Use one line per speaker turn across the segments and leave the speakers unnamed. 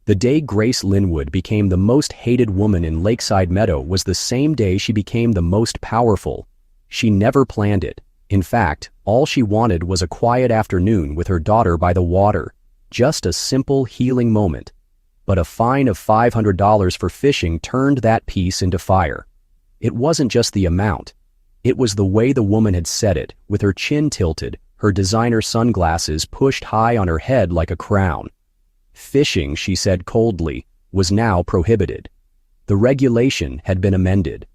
The day Grace Linwood became the most hated woman in Lakeside Meadow was the same day she became the most powerful. She never planned it. In fact, all she wanted was a quiet afternoon with her daughter by the water. Just a simple, healing moment. But a fine of $500 for fishing turned that peace into fire. It wasn't just the amount. It was the way the woman had said it, with her chin tilted, her designer sunglasses pushed high on her head like a crown. Fishing, she said coldly, was now prohibited. The regulation had been amended.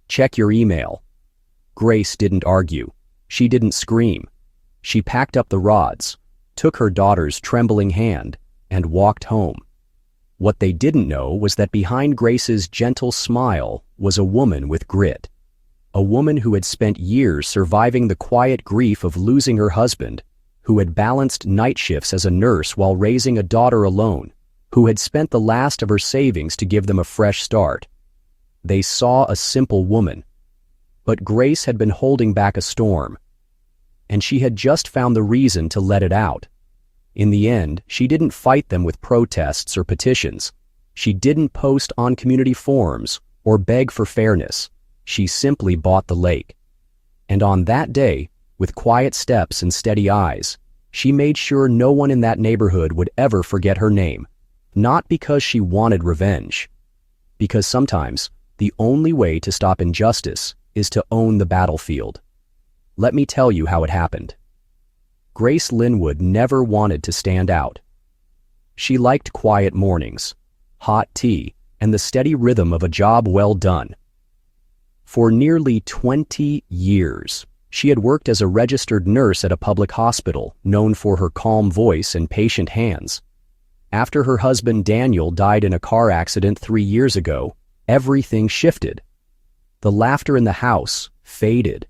Check your email. Grace didn't argue. She didn't scream. She packed up the rods, took her daughter's trembling hand, and walked home. What they didn't know was that behind Grace's gentle smile was a woman with grit. A woman who had spent years surviving the quiet grief of losing her husband, who had balanced night shifts as a nurse while raising a daughter alone, who had spent the last of her savings to give them a fresh start. They saw a simple woman. But Grace had been holding back a storm, and she had just found the reason to let it out. In the end, she didn't fight them with protests or petitions. She didn't post on community forums or beg for fairness. She simply bought the lake. And on that day, with quiet steps and steady eyes, she made sure no one in that neighborhood would ever forget her name. Not because she wanted revenge. Because sometimes, the only way to stop injustice is to own the battlefield. Let me tell you how it happened. Grace Linwood never wanted to stand out. She liked quiet mornings, hot tea, and the steady rhythm of a job well done. For nearly 20 years, she had worked as a registered nurse at a public hospital, known for her calm voice and patient hands. After her husband Daniel died in a car accident 3 years ago, everything shifted. The laughter in the house faded.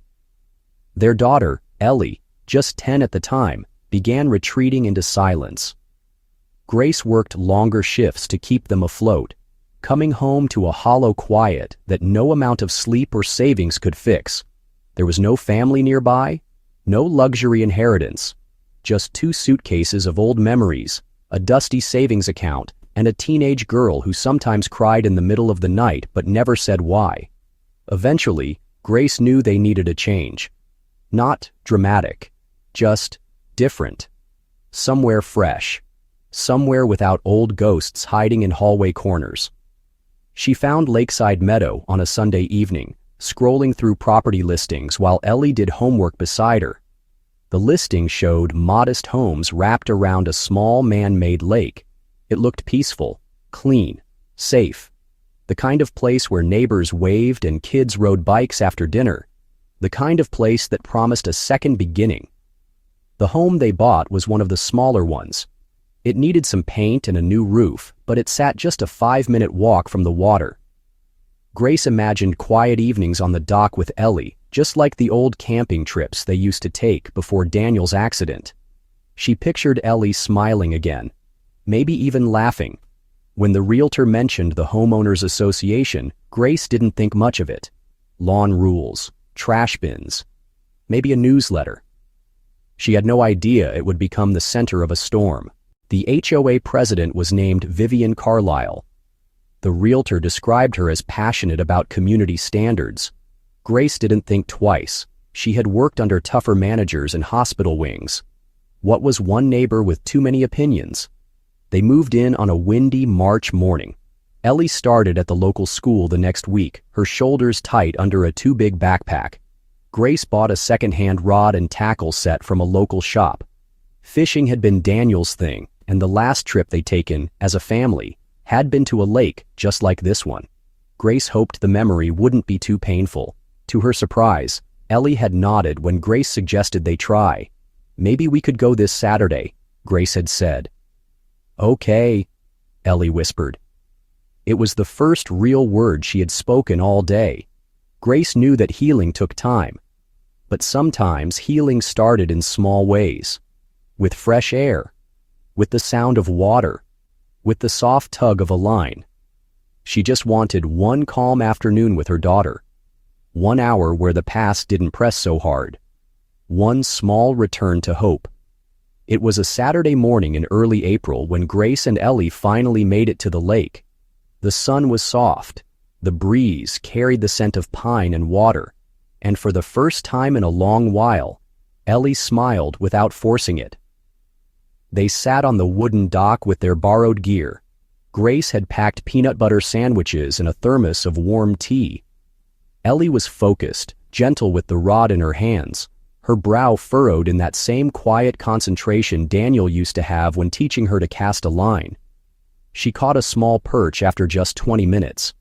Their daughter, Ellie, just 10 at the time, began retreating into silence. Grace worked longer shifts to keep them afloat, coming home to a hollow quiet that no amount of sleep or savings could fix. There was no family nearby, no luxury inheritance, just 2 suitcases of old memories, a dusty savings account, and a teenage girl who sometimes cried in the middle of the night but never said why. Eventually, Grace knew they needed a change. Not dramatic, just different. Somewhere fresh. Somewhere without old ghosts hiding in hallway corners. She found Lakeside Meadow on a Sunday evening, scrolling through property listings while Ellie did homework beside her. The listing showed modest homes wrapped around a small man-made lake. It looked peaceful, clean, safe. The kind of place where neighbors waved and kids rode bikes after dinner. The kind of place that promised a second beginning. The home they bought was one of the smaller ones. It needed some paint and a new roof, but it sat just a 5-minute walk from the water. Grace imagined quiet evenings on the dock with Ellie, just like the old camping trips they used to take before Daniel's accident. She pictured Ellie smiling again, maybe even laughing. When the realtor mentioned the homeowners association, Grace didn't think much of it. Lawn rules, trash bins, maybe a newsletter. She had no idea it would become the center of a storm. The HOA president was named Vivian Carlisle. The realtor described her as passionate about community standards. Grace didn't think twice. She had worked under tougher managers in hospital wings. What was one neighbor with too many opinions? They moved in on a windy March morning. Ellie started at the local school the next week, her shoulders tight under a too big backpack. Grace bought a second-hand rod and tackle set from a local shop. Fishing had been Daniel's thing, and the last trip they'd taken, as a family, had been to a lake just like this one. Grace hoped the memory wouldn't be too painful. To her surprise, Ellie had nodded when Grace suggested they try. "Maybe we could go this Saturday," Grace had said. "Okay," Ellie whispered. It was the first real word she had spoken all day. Grace knew that healing took time. But sometimes healing started in small ways. With fresh air. With the sound of water. With the soft tug of a line. She just wanted one calm afternoon with her daughter. 1 hour where the past didn't press so hard. One small return to hope. It was a Saturday morning in early April when Grace and Ellie finally made it to the lake. The sun was soft, the breeze carried the scent of pine and water, and for the first time in a long while, Ellie smiled without forcing it. They sat on the wooden dock with their borrowed gear. Grace had packed peanut butter sandwiches and a thermos of warm tea. Ellie was focused, gentle with the rod in her hands, her brow furrowed in that same quiet concentration Daniel used to have when teaching her to cast a line. She caught a small perch after just 20 minutes.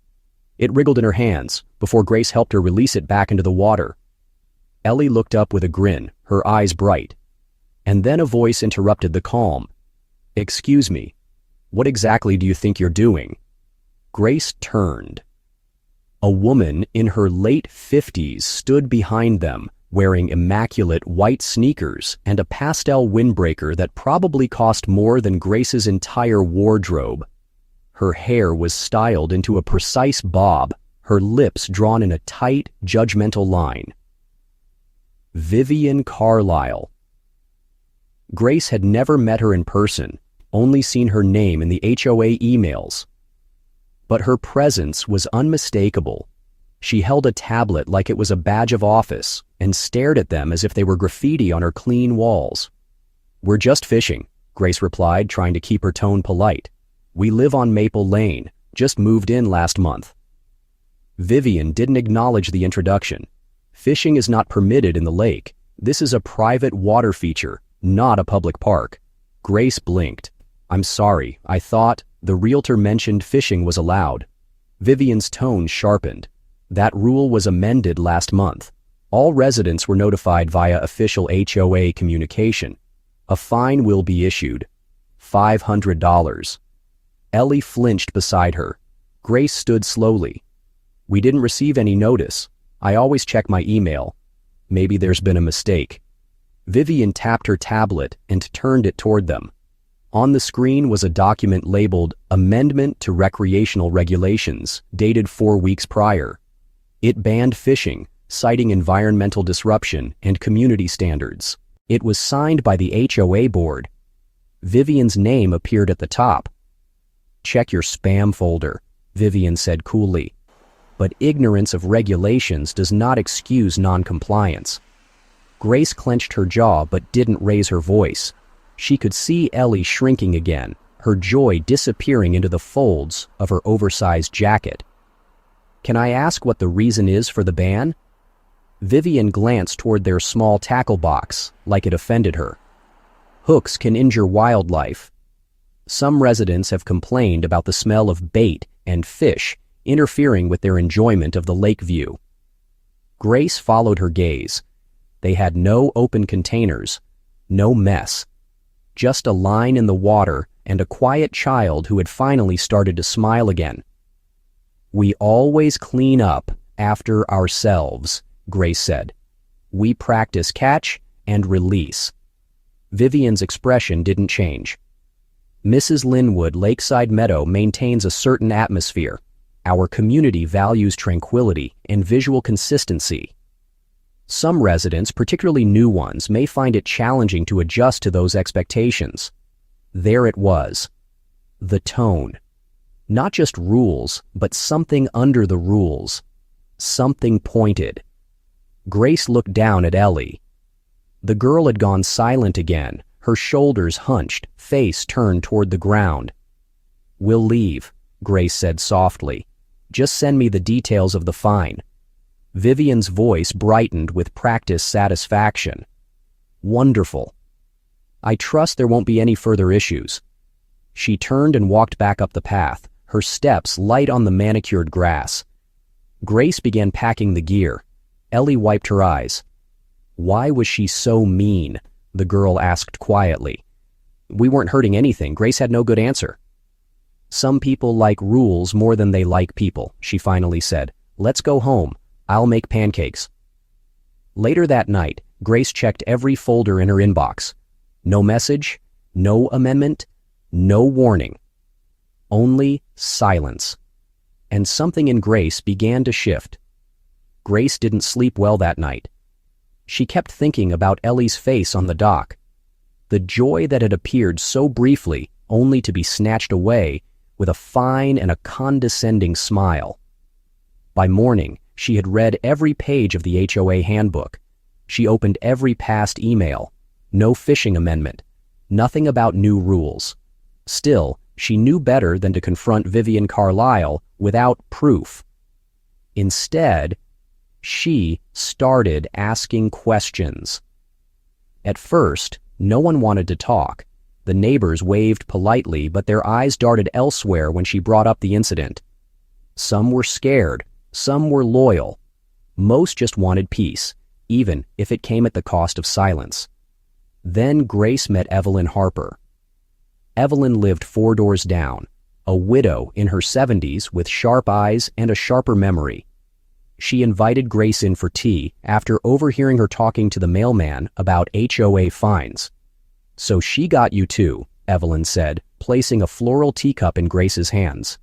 It wriggled in her hands before Grace helped her release it back into the water. Ellie looked up with a grin, her eyes bright. And then a voice interrupted the calm. "Excuse me, what exactly do you think you're doing?" Grace turned. A woman in her late 50s stood behind them, wearing immaculate white sneakers and a pastel windbreaker that probably cost more than Grace's entire wardrobe. Her hair was styled into a precise bob, her lips drawn in a tight, judgmental line. Vivian Carlisle. Grace had never met her in person, only seen her name in the HOA emails. But her presence was unmistakable. She held a tablet like it was a badge of office and stared at them as if they were graffiti on her clean walls. "We're just fishing," Grace replied, trying to keep her tone polite. "We live on Maple Lane, just moved in last month." Vivian didn't acknowledge the introduction. Fishing is not permitted in the lake. This is a private water feature, not a public park. Grace blinked. "I'm sorry, I thought," the realtor mentioned fishing was allowed. Vivian's tone sharpened. "That rule was amended last month. All residents were notified via official HOA communication. A fine will be issued. $500. Ellie flinched beside her. Grace stood slowly. "We didn't receive any notice. I always check my email. Maybe there's been a mistake." Vivian tapped her tablet and turned it toward them. On the screen was a document labeled Amendment to Recreational Regulations, dated 4 weeks prior. It banned fishing, citing environmental disruption and community standards. It was signed by the HOA board. Vivian's name appeared at the top. "Check your spam folder," Vivian said coolly. But ignorance of regulations does not excuse noncompliance. Grace clenched her jaw but didn't raise her voice. She could see Ellie shrinking again, her joy disappearing into the folds of her oversized jacket. "Can I ask what the reason is for the ban?" Vivian glanced toward their small tackle box, like it offended her. "Hooks can injure wildlife. Some residents have complained about the smell of bait and fish interfering with their enjoyment of the lake view." Grace followed her gaze. They had no open containers, no mess. Just a line in the water and a quiet child who had finally started to smile again. "We always clean up after ourselves," Grace said. "We practice catch and release." Vivian's expression didn't change. "Mrs. Linwood Lakeside Meadow maintains a certain atmosphere. Our community values tranquility and visual consistency. Some residents, particularly new ones, may find it challenging to adjust to those expectations." There it was. The tone. Not just rules, but something under the rules. Something pointed. Grace looked down at Ellie. The girl had gone silent again, her shoulders hunched, face turned toward the ground. "We'll leave," Grace said softly. "Just send me the details of the fine." Vivian's voice brightened with practiced satisfaction. "Wonderful. I trust there won't be any further issues." She turned and walked back up the path, her steps light on the manicured grass. Grace began packing the gear. Ellie wiped her eyes. "Why was she so mean?" the girl asked quietly. "We weren't hurting anything." Grace had no good answer. "Some people like rules more than they like people," she finally said. "Let's go home. I'll make pancakes." Later that night, Grace checked every folder in her inbox. No message, no amendment, no warning. Only silence. And something in Grace began to shift. Grace didn't sleep well that night. She kept thinking about Ellie's face on the dock. The joy that had appeared so briefly, only to be snatched away with a fine and a condescending smile. By morning, she had read every page of the HOA handbook. She opened every past email. No fishing amendment. Nothing about new rules. Still, she knew better than to confront Vivian Carlisle without proof. Instead, she started asking questions. At first, no one wanted to talk. The neighbors waved politely, but their eyes darted elsewhere when she brought up the incident. Some were scared, some were loyal. Most just wanted peace, even if it came at the cost of silence. Then Grace met Evelyn Harper. Evelyn lived 4 doors down, a widow in her 70s with sharp eyes and a sharper memory. She invited Grace in for tea after overhearing her talking to the mailman about HOA fines. "So she got you too," Evelyn said, placing a floral teacup in Grace's hands.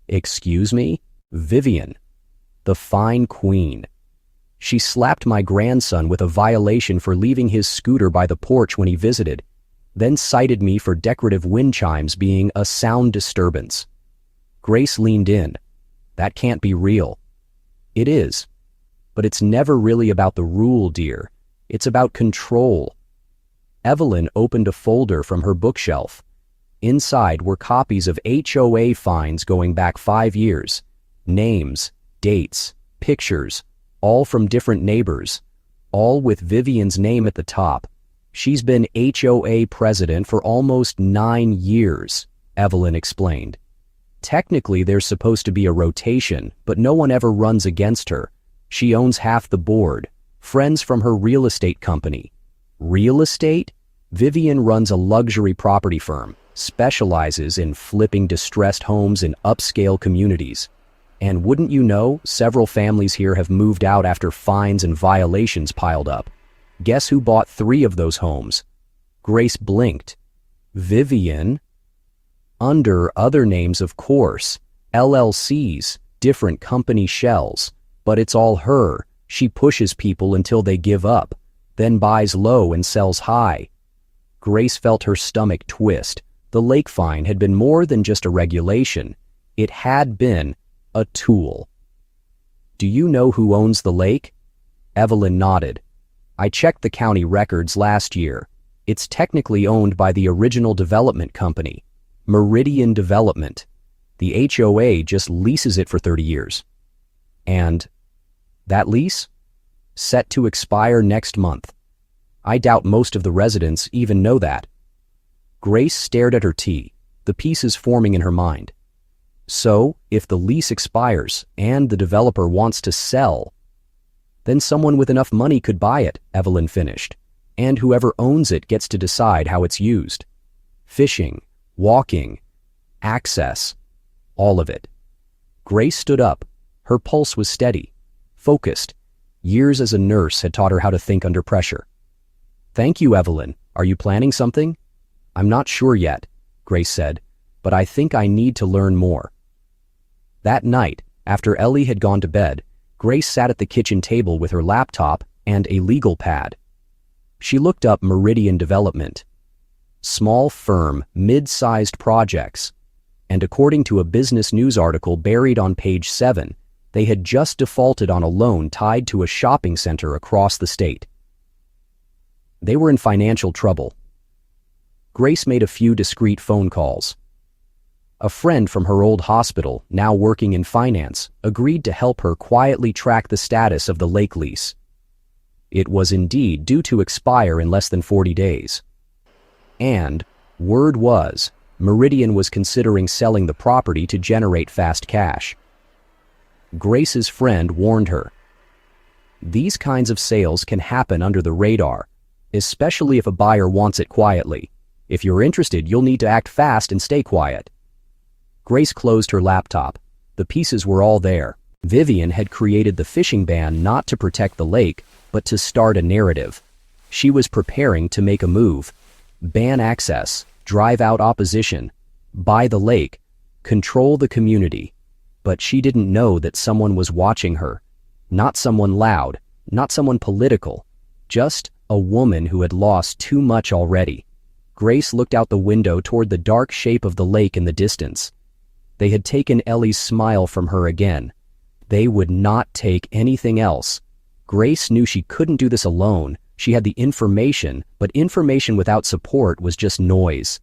"Excuse me? Vivian, the fine queen. She slapped my grandson with a violation for leaving his scooter by the porch when he visited, then cited me for decorative wind chimes being a sound disturbance." Grace leaned in. "That can't be real." "It is. But it's never really about the rule, dear. It's about control." Evelyn opened a folder from her bookshelf. Inside were copies of HOA fines going back 5 years. Names, dates, pictures, all from different neighbors, all with Vivian's name at the top. "She's been HOA president for almost 9 years, Evelyn explained. "Technically there's supposed to be a rotation, but no one ever runs against her. She owns half the board, friends from her real estate company." "Real estate?" Vivian runs a luxury property firm, specializes in flipping distressed homes in upscale communities. And wouldn't you know, several families here have moved out after fines and violations piled up. Guess who bought 3 of those homes? Grace blinked. "Vivian?" "Under other names, of course. LLCs, different company shells. But it's all her. She pushes people until they give up, then buys low and sells high." Grace felt her stomach twist. The lake fine had been more than just a regulation. It had been a tool. "Do you know who owns the lake?" Evelyn nodded. "I checked the county records last year. It's technically owned by the original development company, Meridian Development. The HOA just leases it for 30 years. And that lease? Set to expire next month. I doubt most of the residents even know that." Grace stared at her tea, the pieces forming in her mind. "So, if the lease expires and the developer wants to sell, then someone with enough money could buy it," Evelyn finished, "and whoever owns it gets to decide how it's used. Fishing, walking, access, all of it." Grace stood up. Her pulse was steady, focused. Years as a nurse had taught her how to think under pressure. "Thank you, Evelyn. Are you planning something?" "I'm not sure yet," Grace said, "but I think I need to learn more." That night, after Ellie had gone to bed, Grace sat at the kitchen table with her laptop and a legal pad. She looked up Meridian Development. Small firm, mid-sized projects. And according to a business news article buried on page 7, they had just defaulted on a loan tied to a shopping center across the state. They were in financial trouble. Grace made a few discreet phone calls. A friend from her old hospital, now working in finance, agreed to help her quietly track the status of the lake lease. It was indeed due to expire in less than 40 days. And, word was, Meridian was considering selling the property to generate fast cash. Grace's friend warned her. These kinds of sales can happen under the radar, especially if a buyer wants it quietly. If you're interested, you'll need to act fast and stay quiet. Grace closed her laptop. The pieces were all there. Vivian had created the fishing ban not to protect the lake, but to start a narrative. She was preparing to make a move. Ban access, drive out opposition, buy the lake, control the community. But she didn't know that someone was watching her. Not someone loud, not someone political, just a woman who had lost too much already. Grace looked out the window toward the dark shape of the lake in the distance. They had taken Ellie's smile from her again. They would not take anything else. Grace knew she couldn't do this alone. She had the information, but information without support was just noise.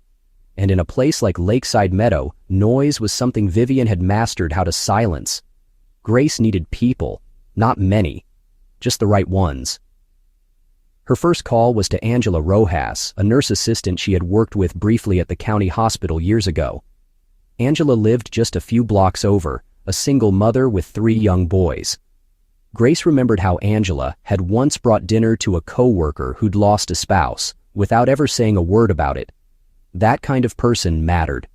And in a place like Lakeside Meadow, noise was something Vivian had mastered how to silence. Grace needed people, not many, just the right ones. Her first call was to Angela Rojas, a nurse assistant she had worked with briefly at the county hospital years ago. Angela lived just a few blocks over, a single mother with 3 young boys. Grace remembered how Angela had once brought dinner to a coworker who'd lost a spouse, without ever saying a word about it. That kind of person mattered.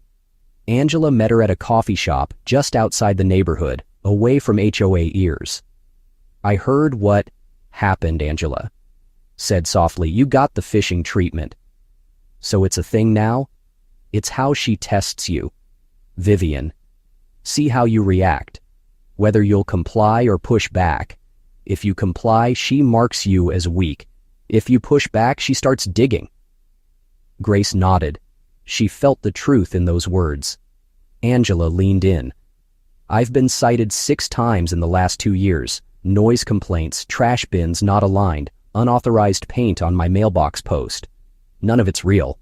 Angela met her at a coffee shop just outside the neighborhood, away from HOA ears. "I heard what happened," Angela said softly. "You got the fishing treatment." "So it's a thing now?" "It's how she tests you, Vivian. See how you react. Whether you'll comply or push back. If you comply, she marks you as weak. If you push back, she starts digging." Grace nodded. She felt the truth in those words. Angela leaned in. "I've been cited 6 times in the last 2 years. Noise complaints, trash bins not aligned, unauthorized paint on my mailbox post. None of it's real.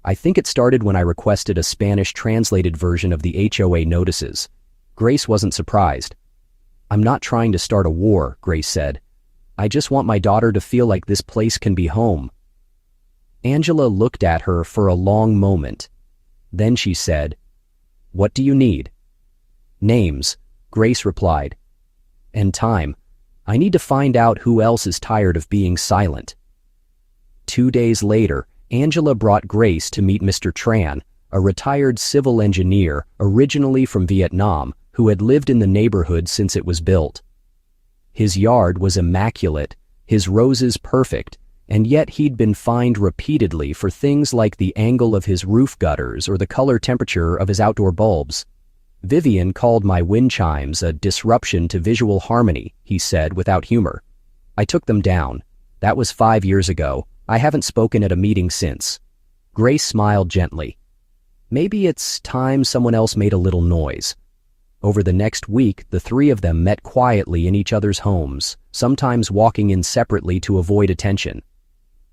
I think it started when I requested a Spanish-translated version of the HOA notices." Grace wasn't surprised. "I'm not trying to start a war," Grace said. "I just want my daughter to feel like this place can be home." Angela looked at her for a long moment. Then she said, "What do you need?" "Names," Grace replied. "And time. I need to find out who else is tired of being silent." 2 days later, Angela brought Grace to meet Mr. Tran, a retired civil engineer originally from Vietnam who had lived in the neighborhood since it was built. His yard was immaculate, his roses perfect, and yet he'd been fined repeatedly for things like the angle of his roof gutters or the color temperature of his outdoor bulbs. "Vivian called my wind chimes a disruption to visual harmony," he said without humor. "I took them down. That was 5 years ago. I haven't spoken at a meeting since." Grace smiled gently. Maybe it's time someone else made a little noise. Over the next week, the 3 of them met quietly in each other's homes, sometimes walking in separately to avoid attention.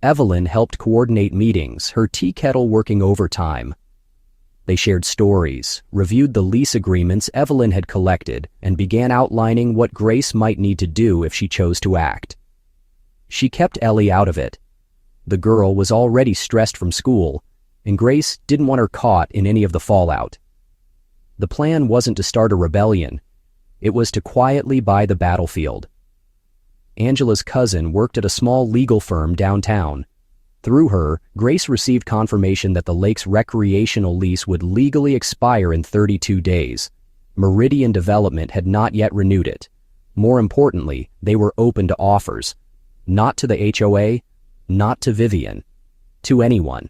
Evelyn helped coordinate meetings, her tea kettle working overtime. They shared stories, reviewed the lease agreements Evelyn had collected, and began outlining what Grace might need to do if she chose to act. She kept Ellie out of it. The girl was already stressed from school, and Grace didn't want her caught in any of the fallout. The plan wasn't to start a rebellion. It was to quietly buy the battlefield. Angela's cousin worked at a small legal firm downtown. Through her, Grace received confirmation that the lake's recreational lease would legally expire in 32 days. Meridian Development had not yet renewed it. More importantly, they were open to offers. Not to the HOA, not to Vivian, to anyone.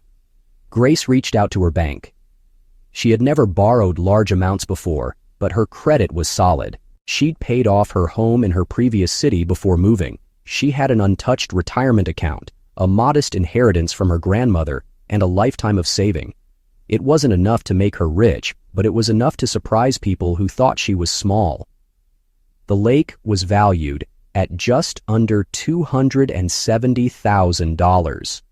Grace reached out to her bank. She had never borrowed large amounts before, but her credit was solid. She'd paid off her home in her previous city before moving. She had an untouched retirement account, a modest inheritance from her grandmother, and a lifetime of saving. It wasn't enough to make her rich, but it was enough to surprise people who thought she was small. The lake was valued at just under $270,000.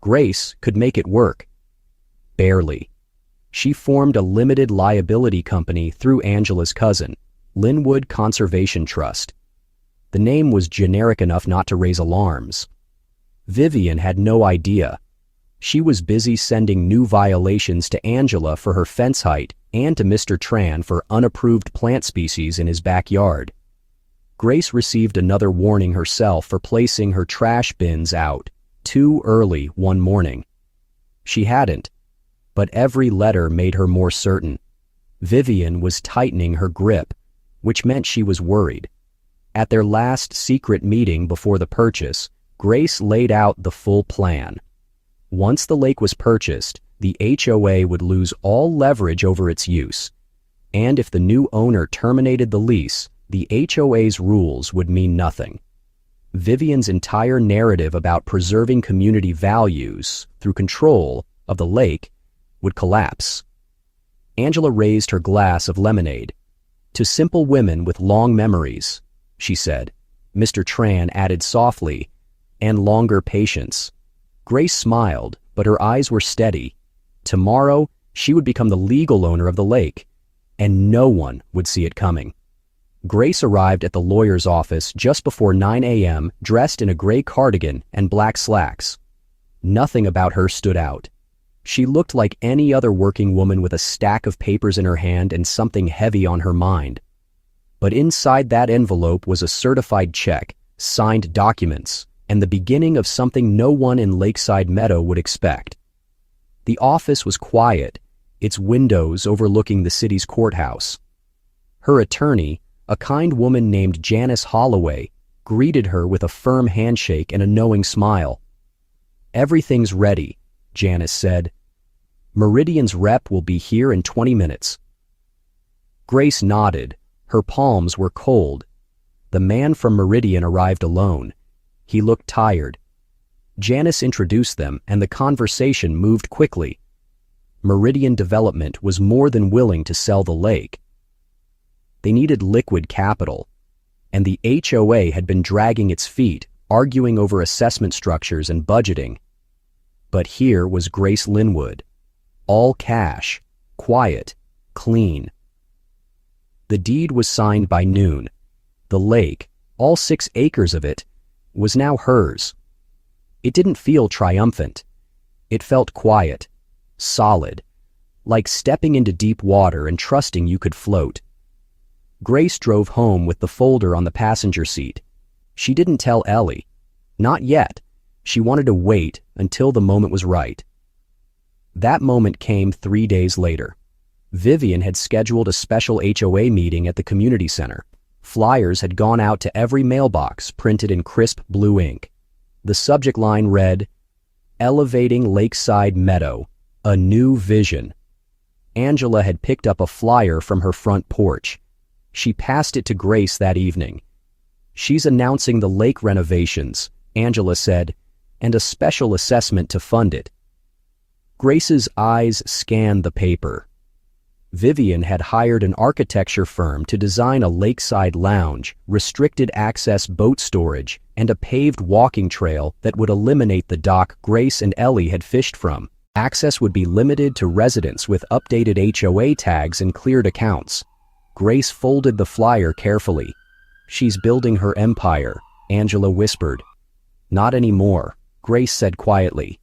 Grace could make it work. Barely. She formed a limited liability company through Angela's cousin, Linwood Conservation Trust. The name was generic enough not to raise alarms. Vivian had no idea. She was busy sending new violations to Angela for her fence height and to Mr. Tran for unapproved plant species in his backyard. Grace received another warning herself for placing her trash bins out too early one morning. She hadn't, but every letter made her more certain. Vivian was tightening her grip, which meant she was worried. At their last secret meeting before the purchase, Grace laid out the full plan. Once the lake was purchased, the HOA would lose all leverage over its use. And if the new owner terminated the lease, the HOA's rules would mean nothing. Vivian's entire narrative about preserving community values through control of the lake would collapse. Angela raised her glass of lemonade. "To simple women with long memories," she said. Mr. Tran added softly, "and longer patience." Grace smiled, but her eyes were steady. Tomorrow, she would become the legal owner of the lake, and no one would see it coming. Grace arrived at the lawyer's office just before 9 a.m., dressed in a gray cardigan and black slacks. Nothing about her stood out. She looked like any other working woman with a stack of papers in her hand and something heavy on her mind. But inside that envelope was a certified check, signed documents, and the beginning of something no one in Lakeside Meadow would expect. The office was quiet, its windows overlooking the city's courthouse. Her attorney, a kind woman named Janice Holloway, greeted her with a firm handshake and a knowing smile. "Everything's ready," Janice said. "Meridian's rep will be here in 20 minutes. Grace nodded. Her palms were cold. The man from Meridian arrived alone. He looked tired. Janice introduced them, and the conversation moved quickly. Meridian Development was more than willing to sell the lake. They needed liquid capital, and the HOA had been dragging its feet, arguing over assessment structures and budgeting. But here was Grace Linwood. All cash, quiet, clean. The deed was signed by noon. The lake, all 6 acres of it, was now hers. It didn't feel triumphant. It felt quiet, solid, like stepping into deep water and trusting you could float. Grace drove home with the folder on the passenger seat. She didn't tell Ellie. Not yet. She wanted to wait until the moment was right. That moment came 3 days later. Vivian had scheduled a special HOA meeting at the community center. Flyers had gone out to every mailbox, printed in crisp blue ink. The subject line read, "Elevating Lakeside Meadow, a new vision." Angela had picked up a flyer from her front porch. She passed it to Grace that evening. "She's announcing the lake renovations," Angela said, "and a special assessment to fund it." Grace's eyes scanned the paper. Vivian had hired an architecture firm to design a lakeside lounge, restricted access boat storage, and a paved walking trail that would eliminate the dock Grace and Ellie had fished from. Access would be limited to residents with updated HOA tags and cleared accounts. Grace folded the flyer carefully. "She's building her empire," Angela whispered. "Not anymore," Grace said quietly.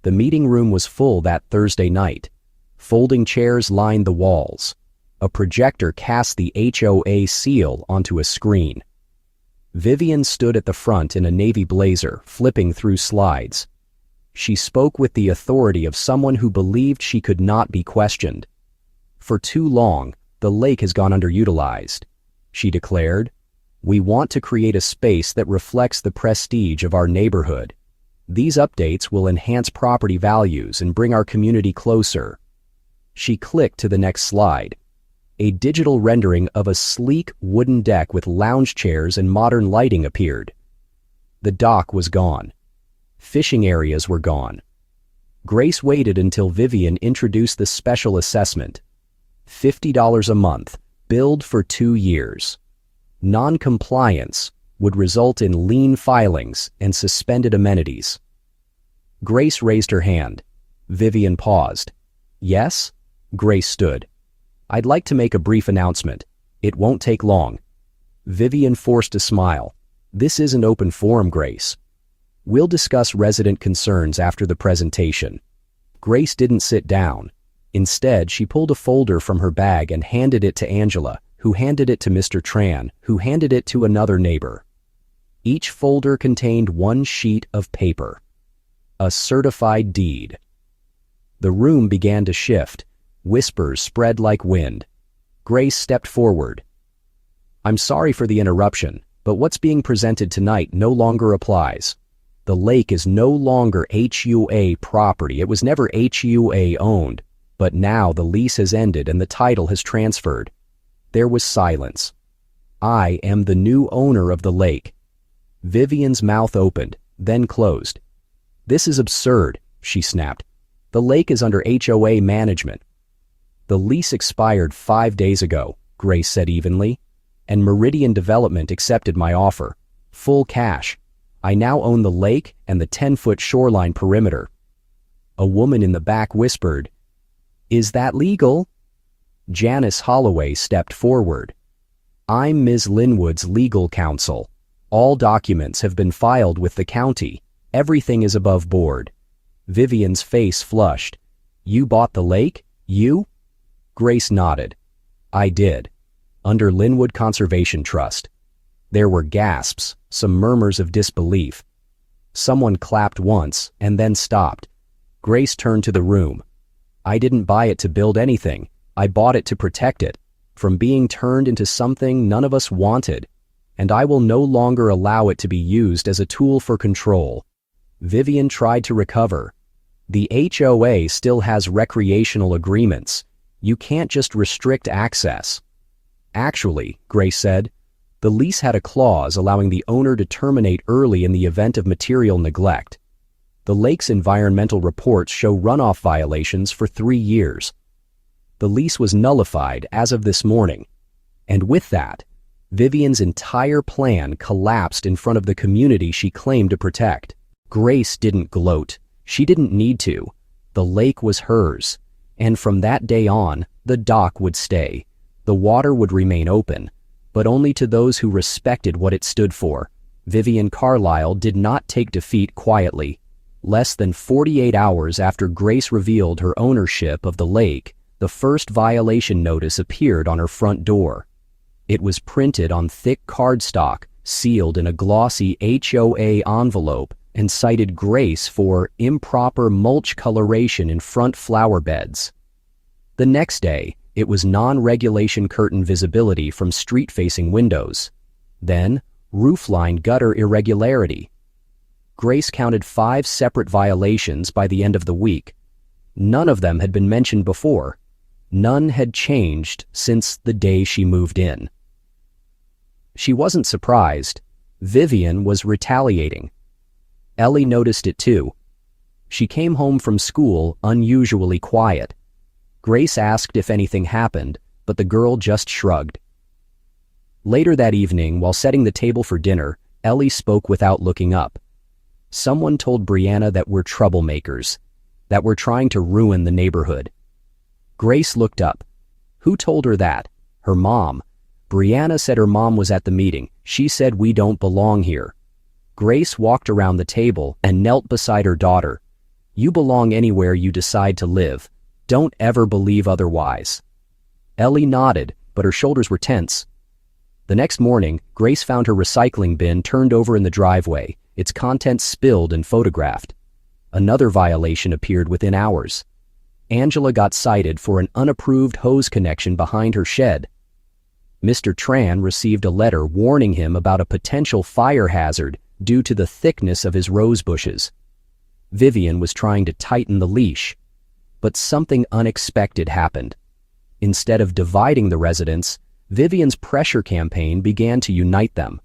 The meeting room was full that Thursday night. Folding chairs lined the walls. A projector cast the HOA seal onto a screen. Vivian stood at the front in a navy blazer, flipping through slides. She spoke with the authority of someone who believed she could not be questioned. "For too long, the lake has gone underutilized," she declared. "We want to create a space that reflects the prestige of our neighborhood. These updates will enhance property values and bring our community closer." She clicked to the next slide. A digital rendering of a sleek wooden deck with lounge chairs and modern lighting appeared. The dock was gone. Fishing areas were gone. Grace waited until Vivian introduced the special assessment. $50 a month, billed for 2 years. Non-compliance would result in lien filings and suspended amenities. Grace raised her hand. Vivian paused. "Yes?" Grace stood. "I'd like to make a brief announcement. It won't take long." Vivian forced a smile. "This is an open forum, Grace. We'll discuss resident concerns after the presentation." Grace didn't sit down. Instead, she pulled a folder from her bag and handed it to Angela, who handed it to Mr. Tran, who handed it to another neighbor. Each folder contained 1 sheet of paper. A certified deed. The room began to shift. Whispers spread like wind. Grace stepped forward. "I'm sorry for the interruption, but what's being presented tonight no longer applies. The lake is no longer HOA property. It was never HOA owned, but now the lease has ended and the title has transferred." There was silence. "I am the new owner of the lake." Vivian's mouth opened, then closed. "This is absurd," she snapped. "The lake is under HOA management." "The lease expired 5 days ago," Grace said evenly, "and Meridian Development accepted my offer. Full cash. I now own the lake and the 10-foot shoreline perimeter." A woman in the back whispered, "Is that legal?" Janice Holloway stepped forward. "I'm Ms. Linwood's legal counsel. All documents have been filed with the county. Everything is above board." Vivian's face flushed. "You bought the lake? You?" Grace nodded. "I did. Under Linwood Conservation Trust." There were gasps, some murmurs of disbelief. Someone clapped once and then stopped. Grace turned to the room. "I didn't buy it to build anything. I bought it to protect it from being turned into something none of us wanted, and I will no longer allow it to be used as a tool for control." Vivian tried to recover. "The HOA still has recreational agreements. You can't just restrict access." "Actually," Grace said, "the lease had a clause allowing the owner to terminate early in the event of material neglect. The lake's environmental reports show runoff violations for 3 years. The lease was nullified as of this morning. And with that, Vivian's entire plan collapsed in front of the community she claimed to protect." Grace didn't gloat. She didn't need to. The lake was hers. And from that day on, the dock would stay. The water would remain open, but only to those who respected what it stood for. Vivian Carlisle did not take defeat quietly. Less than 48 hours after Grace revealed her ownership of the lake, the first violation notice appeared on her front door. It was printed on thick cardstock, sealed in a glossy HOA envelope, and cited Grace for improper mulch coloration in front flower beds. The next day, it was non-regulation curtain visibility from street-facing windows. Then, roofline gutter irregularity. Grace counted 5 separate violations by the end of the week. None of them had been mentioned before. None had changed since the day she moved in. She wasn't surprised. Vivian was retaliating. Ellie noticed it too. She came home from school unusually quiet. Grace asked if anything happened, but the girl just shrugged. Later that evening, while setting the table for dinner, Ellie spoke without looking up. "Someone told Brianna that we're troublemakers, that we're trying to ruin the neighborhood." Grace looked up. Who told her that? Her mom. Brianna said her mom was at the meeting. She said we don't belong here. Grace walked around the table and knelt beside her daughter. "You belong anywhere you decide to live. Don't ever believe otherwise." Ellie nodded, but her shoulders were tense. The next morning, Grace found her recycling bin turned over in the driveway, its contents spilled and photographed. Another violation appeared within hours. Angela got cited for an unapproved hose connection behind her shed. Mr. Tran received a letter warning him about a potential fire hazard due to the thickness of his rose bushes. Vivian was trying to tighten the leash, but something unexpected happened. Instead of dividing the residents, Vivian's pressure campaign began to unite them.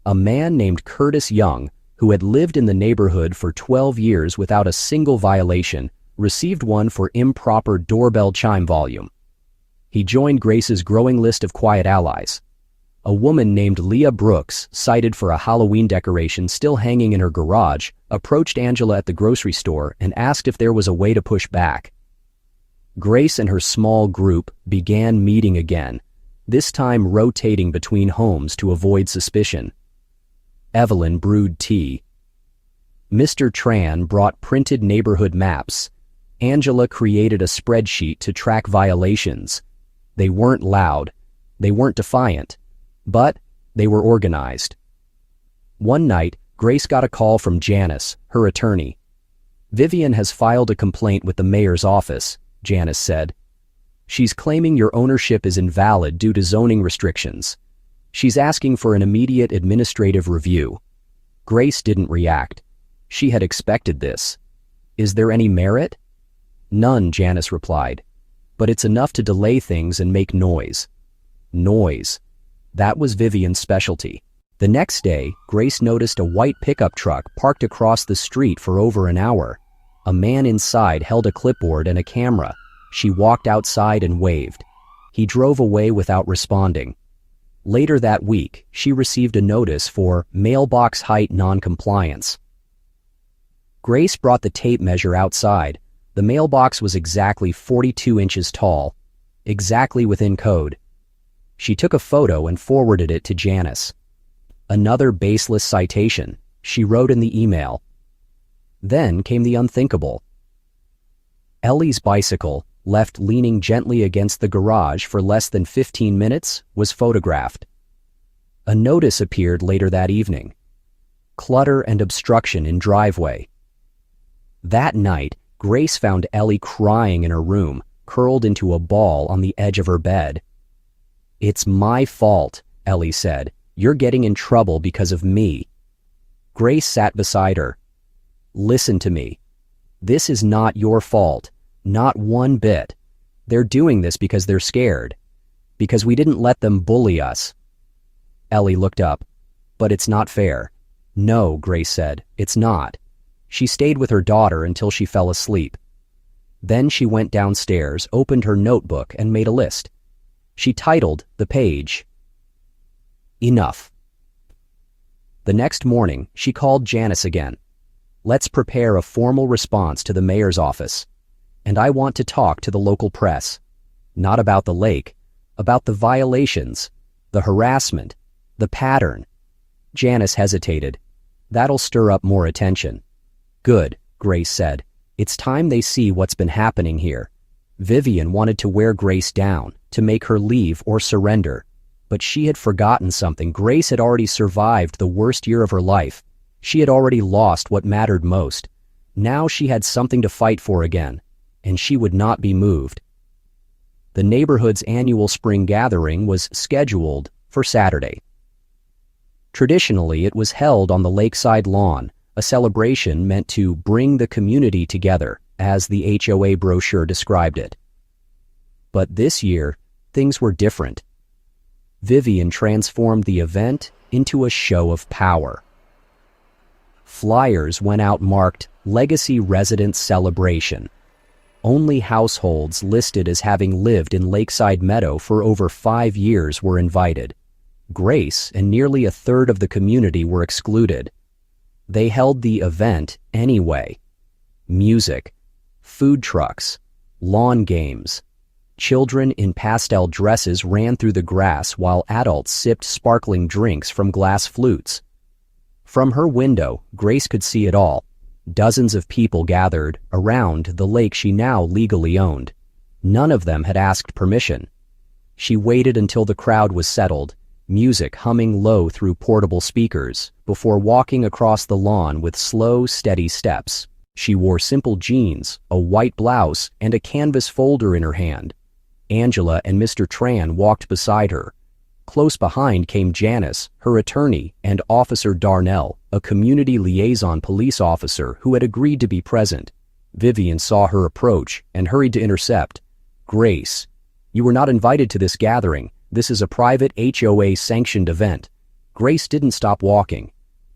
A man named Curtis Young, who had lived in the neighborhood for 12 years without a single violation, received one for improper doorbell chime volume. He joined Grace's growing list of quiet allies. A woman named Leah Brooks, cited for a Halloween decoration still hanging in her garage, approached Angela at the grocery store and asked if there was a way to push back. Grace and her small group began meeting again, this time rotating between homes to avoid suspicion. Evelyn brewed tea. Mr. Tran brought printed neighborhood maps. Angela created a spreadsheet to track violations. They weren't loud. They weren't defiant. But they were organized. One night, Grace got a call from Janice, her attorney. "Vivian has filed a complaint with the mayor's office," Janice said. "She's claiming your ownership is invalid due to zoning restrictions. She's asking for an immediate administrative review." Grace didn't react. She had expected this. "Is there any merit?" "None," Janice replied. "But it's enough to delay things and make noise." Noise. That was Vivian's specialty. The next day, Grace noticed a white pickup truck parked across the street for over an hour. A man inside held a clipboard and a camera. She walked outside and waved. He drove away without responding. Later that week, she received a notice for mailbox height noncompliance. Grace brought the tape measure outside. The mailbox was exactly 42 inches tall, exactly within code. She took a photo and forwarded it to Janice. Another baseless citation, she wrote in the email. Then came the unthinkable. Ellie's bicycle, left leaning gently against the garage for less than 15 minutes, was photographed. A notice appeared later that evening. Clutter and obstruction in driveway. That night, Grace found Ellie crying in her room, curled into a ball on the edge of her bed. "It's my fault," Ellie said. "You're getting in trouble because of me." Grace sat beside her. "Listen to me. This is not your fault. Not one bit. They're doing this because they're scared. Because we didn't let them bully us." Ellie looked up. "But it's not fair." "No," Grace said, "it's not." She stayed with her daughter until she fell asleep. Then she went downstairs, opened her notebook, and made a list. She titled the page, "Enough." The next morning, she called Janice again. "Let's prepare a formal response to the mayor's office. And I want to talk to the local press. Not about the lake, about the violations, the harassment, the pattern." Janice hesitated. "That'll stir up more attention." "Good," Grace said. "It's time they see what's been happening here." Vivian wanted to wear Grace down, to make her leave or surrender. But she had forgotten something. Grace had already survived the worst year of her life. She had already lost what mattered most. Now she had something to fight for again, and she would not be moved. The neighborhood's annual spring gathering was scheduled for Saturday. Traditionally, it was held on the lakeside lawn, a celebration meant to bring the community together, as the HOA brochure described it. But this year, things were different. Vivian transformed the event into a show of power. Flyers went out marked Legacy Residence Celebration. Only households listed as having lived in Lakeside Meadow for over 5 years were invited. Grace and nearly a third of the community were excluded. They held the event anyway. Music, food trucks, lawn games. Children in pastel dresses ran through the grass while adults sipped sparkling drinks from glass flutes. From her window, Grace could see it all. Dozens of people gathered around the lake she now legally owned. None of them had asked permission. She waited until the crowd was settled, music humming low through portable speakers, before walking across the lawn with slow, steady steps. She wore simple jeans, a white blouse, and a canvas folder in her hand. Angela and Mr. Tran walked beside her. Close behind came Janice, her attorney, and Officer Darnell, a community liaison police officer who had agreed to be present. Vivian saw her approach and hurried to intercept. "Grace, you were not invited to this gathering. This is a private HOA-sanctioned event." Grace didn't stop walking.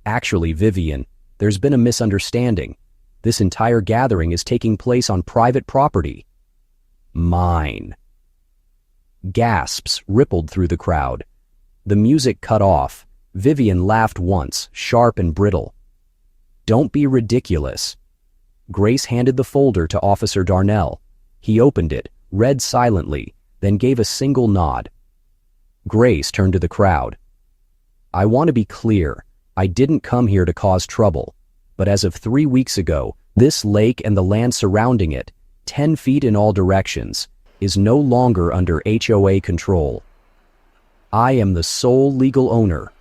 "Actually, Vivian, there's been a misunderstanding. This entire gathering is taking place on private property." "Mine." Gasps rippled through the crowd. The music cut off. Vivian laughed once, sharp and brittle. "Don't be ridiculous." Grace handed the folder to Officer Darnell. He opened it, read silently, then gave a single nod. Grace turned to the crowd. "I want to be clear. I didn't come here to cause trouble. But as of 3 weeks ago, this lake and the land surrounding it, 10 feet in all directions, is no longer under HOA control. I am the sole legal owner."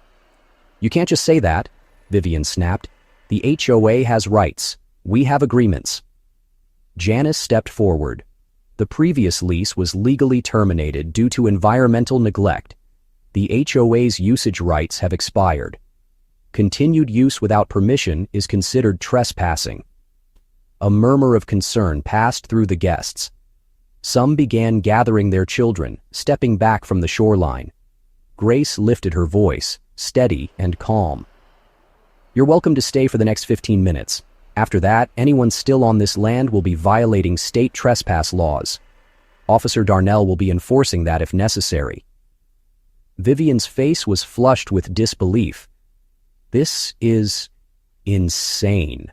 "You can't just say that," Vivian snapped. "The HOA has rights. We have agreements." Janice stepped forward. The previous lease was legally terminated due to environmental neglect. The HOA's usage rights have expired. Continued use without permission is considered trespassing. A murmur of concern passed through the guests. Some began gathering their children, stepping back from the shoreline. Grace lifted her voice. steady and calm. "You're welcome to stay for the next 15 minutes. After that, anyone still on this land will be violating state trespass laws. Officer Darnell will be enforcing that if necessary." Vivian's face was flushed with disbelief. "This is insane."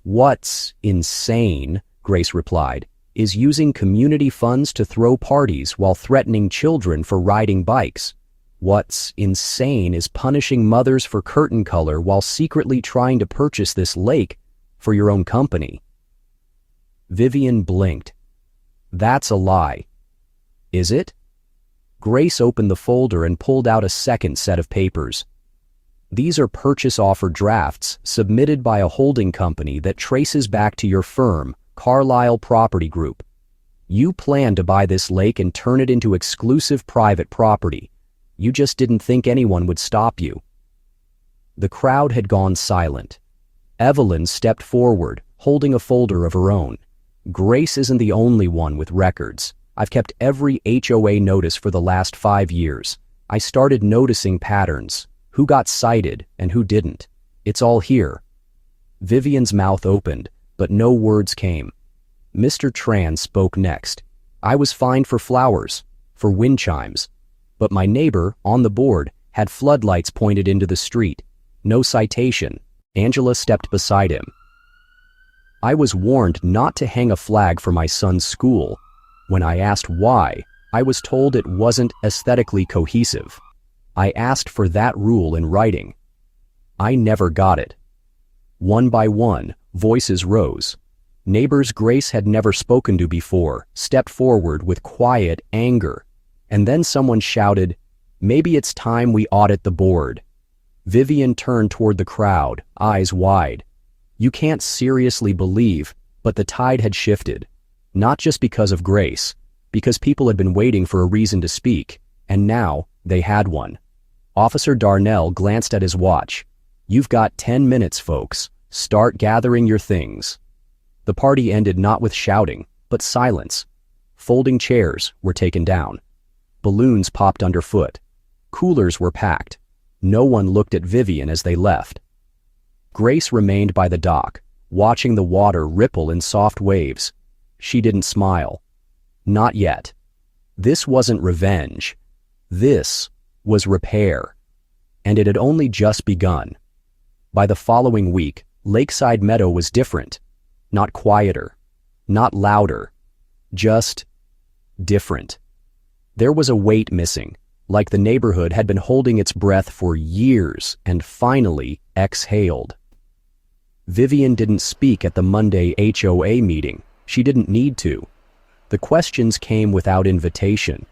"What's insane," Grace replied, "is using community funds to throw parties while threatening children for riding bikes. What's insane is punishing mothers for curtain color while secretly trying to purchase this lake for your own company." Vivian blinked. "That's a lie." "Is it?" Grace opened the folder and pulled out a second set of papers. "These are purchase offer drafts submitted by a holding company that traces back to your firm, Carlisle Property Group. You plan to buy this lake and turn it into exclusive private property. You just didn't think anyone would stop you." The crowd had gone silent. Evelyn stepped forward, holding a folder of her own. "Grace isn't the only one with records. I've kept every HOA notice for the last 5 years. I started noticing patterns, who got cited and who didn't. It's all here." Vivian's mouth opened, but no words came. Mr. Tran spoke next. "I was fined for flowers, for wind chimes. But my neighbor, on the board, had floodlights pointed into the street. No citation." Angela stepped beside him. "I was warned not to hang a flag for my son's school. When I asked why, I was told it wasn't aesthetically cohesive. I asked for that rule in writing. I never got it." One by one, voices rose. Neighbors Grace had never spoken to before stepped forward with quiet anger. And then someone shouted, "Maybe it's time we audit the board." Vivian turned toward the crowd, eyes wide. You can't seriously believe, but the tide had shifted. Not just because of Grace, because people had been waiting for a reason to speak, and now they had one. Officer Darnell glanced at his watch. "You've got 10 minutes, folks. Start gathering your things." The party ended not with shouting, but silence. Folding chairs were taken down. Balloons popped underfoot. Coolers were packed. No one looked at Vivian as they left. Grace remained by the dock, watching the water ripple in soft waves. She didn't smile. Not yet. This wasn't revenge. This was repair. And it had only just begun. By the following week, Lakeside Meadow was different. Not quieter. Not louder. Just different. There was a weight missing, like the neighborhood had been holding its breath for years and finally exhaled. Vivian didn't speak at the Monday HOA meeting. She didn't need to. The questions came without invitation.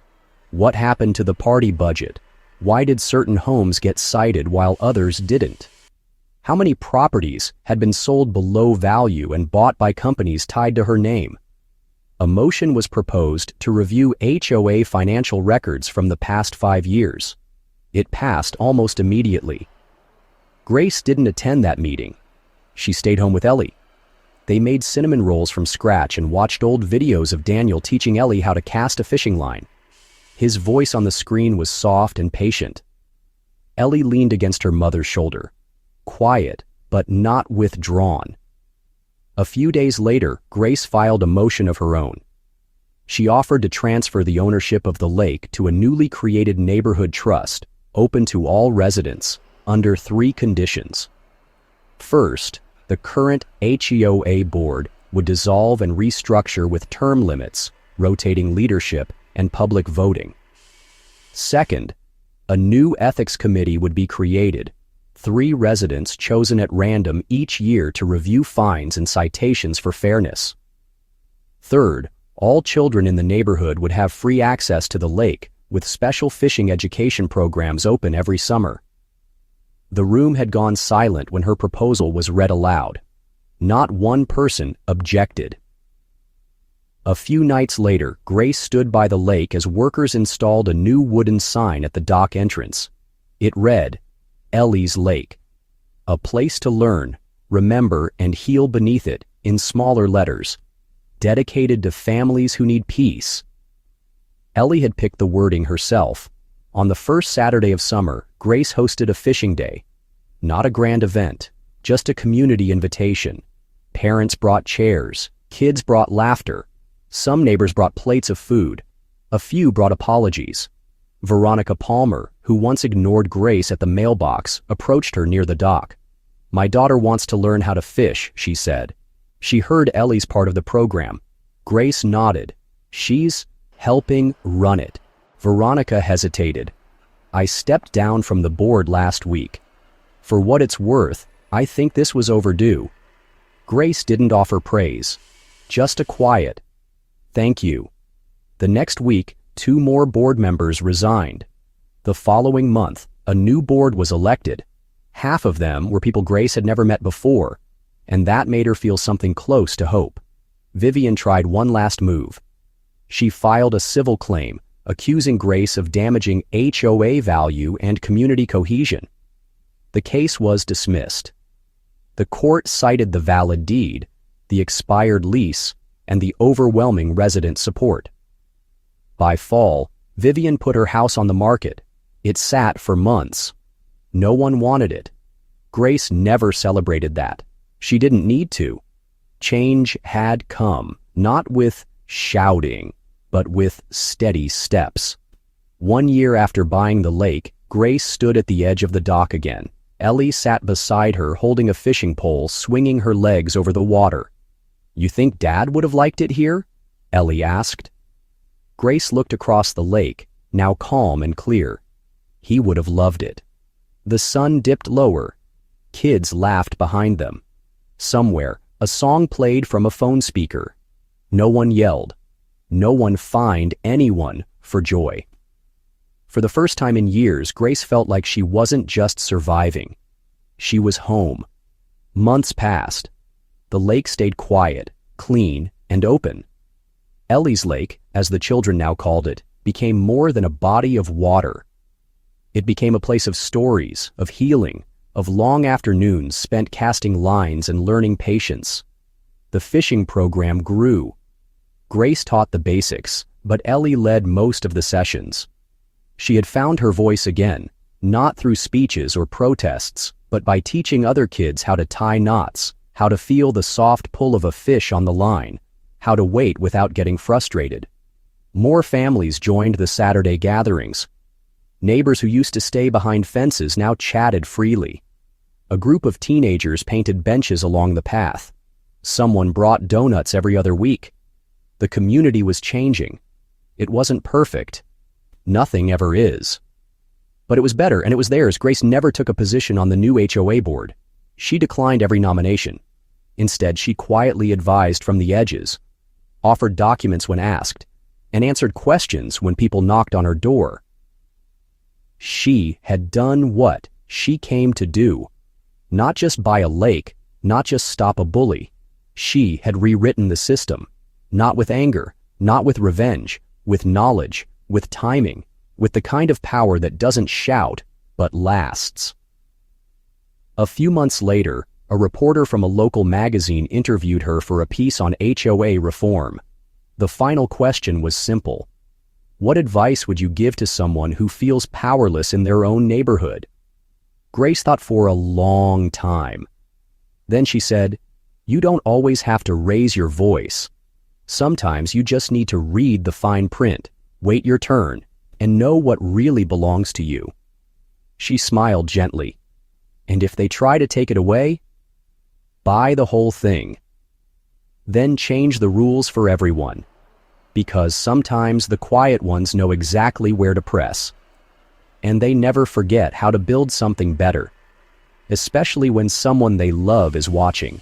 What happened to the party budget? Why did certain homes get cited while others didn't? How many properties had been sold below value and bought by companies tied to her name? A motion was proposed to review HOA financial records from the past 5 years. It passed almost immediately. Grace didn't attend that meeting. She stayed home with Ellie. They made cinnamon rolls from scratch and watched old videos of Daniel teaching Ellie how to cast a fishing line. His voice on the screen was soft and patient. Ellie leaned against her mother's shoulder, quiet but not withdrawn. A few days later, Grace filed a motion of her own. She offered to transfer the ownership of the lake to a newly created neighborhood trust, open to all residents, under 3 conditions. First, the current HOA board would dissolve and restructure with term limits, rotating leadership, and public voting. Second, a new ethics committee would be created, 3 residents chosen at random each year to review fines and citations for fairness. Third, all children in the neighborhood would have free access to the lake, with special fishing education programs open every summer. The room had gone silent when her proposal was read aloud. Not one person objected. A few nights later, Grace stood by the lake as workers installed a new wooden sign at the dock entrance. It read, "Ellie's Lake." A place to learn, remember, and heal beneath it, in smaller letters. Dedicated to families who need peace. Ellie had picked the wording herself. On the first Saturday of summer, Grace hosted a fishing day. Not a grand event, just a community invitation. Parents brought chairs, kids brought laughter. Some neighbors brought plates of food. A few brought apologies. Veronica Palmer, who once ignored Grace at the mailbox, approached her near the dock. "My daughter wants to learn how to fish," she said. She heard Ellie's part of the program. Grace nodded. "She's helping run it." Veronica hesitated. "I stepped down from the board last week. For what it's worth, I think this was overdue." Grace didn't offer praise, just a quiet, "Thank you." The next week, 2 more board members resigned. The following month, a new board was elected. Half of them were people Grace had never met before, and that made her feel something close to hope. Vivian tried one last move. She filed a civil claim, accusing Grace of damaging HOA value and community cohesion. The case was dismissed. The court cited the valid deed, the expired lease, and the overwhelming resident support. By fall, Vivian put her house on the market. It sat for months. No one wanted it. Grace never celebrated that. She didn't need to. Change had come, not with shouting, but with steady steps. 1 year after buying the lake, Grace stood at the edge of the dock again. Ellie sat beside her holding a fishing pole, swinging her legs over the water. "You think Dad would have liked it here?" Ellie asked. Grace looked across the lake, now calm and clear. He would have loved it. The sun dipped lower. Kids laughed behind them. Somewhere, a song played from a phone speaker. No one yelled. No one fined anyone for joy. For the first time in years, Grace felt like she wasn't just surviving. She was home. Months passed. The lake stayed quiet, clean, and open. Ellie's Lake, as the children now called it, became more than a body of water. It became a place of stories, of healing, of long afternoons spent casting lines and learning patience. The fishing program grew. Grace taught the basics, but Ellie led most of the sessions. She had found her voice again, not through speeches or protests, but by teaching other kids how to tie knots, how to feel the soft pull of a fish on the line, how to wait without getting frustrated. More families joined the Saturday gatherings. Neighbors who used to stay behind fences now chatted freely. A group of teenagers painted benches along the path. Someone brought donuts every other week. The community was changing. It wasn't perfect. Nothing ever is. But it was better, and it was theirs. Grace never took a position on the new HOA board. She declined every nomination. Instead, she quietly advised from the edges, offered documents when asked, and answered questions when people knocked on her door. She had done what she came to do. Not just buy a lake, not just stop a bully. She had rewritten the system, not with anger, not with revenge, with knowledge, with timing, with the kind of power that doesn't shout, but lasts. A few months later, a reporter from a local magazine interviewed her for a piece on HOA reform. The final question was simple. What advice would you give to someone who feels powerless in their own neighborhood? Grace thought for a long time. Then she said, "You don't always have to raise your voice. Sometimes you just need to read the fine print, wait your turn, and know what really belongs to you." She smiled gently. "And if they try to take it away, buy the whole thing. Then change the rules for everyone. Because sometimes the quiet ones know exactly where to press. And they never forget how to build something better, especially when someone they love is watching."